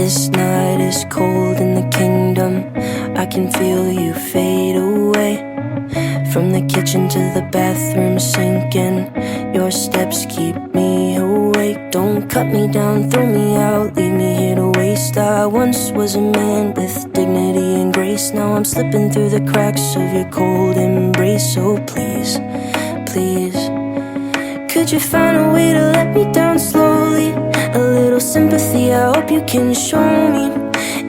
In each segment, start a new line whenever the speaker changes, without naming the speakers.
This night is cold in the kingdom. I can feel you fade away. From the kitchen to the bathroom sinking, your steps keep me awake. Don't cut me down, throw me out, leave me here to waste. I once was a man with dignity and grace. Now I'm slipping through the cracks of your cold embrace. So please, please, could you find a way to let me down slowly? A little sympathy, I hope you can show me.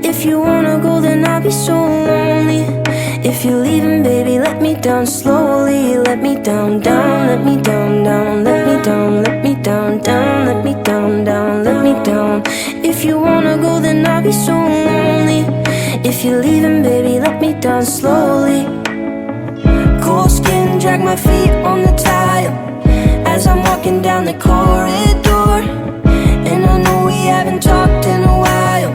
If you wanna go, then I'll be so lonely. If you're leaving, baby, let me down slowly. Let me down, down, let me down, down, let me down, let me down, down, let me down, down, let me down. If you wanna go, then I'll be so lonely. If you're leaving, baby, let me down slowly. Cold skin, drag my feet on the tile as I'm walking down the corridor. And I know we haven't talked in a while,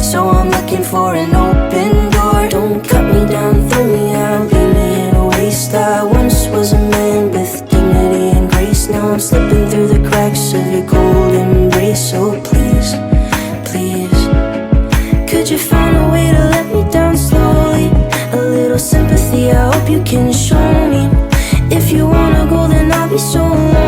so I'm looking for an open door. Don't cut me down, throw me out, leave me in a waste. I once was a man with dignity and grace. Now I'm slipping through the cracks of your cold embrace. So please, please, could you find a way to let me down slowly? A little sympathy, I hope you can show me. If you wanna go, then I'll be so lonely.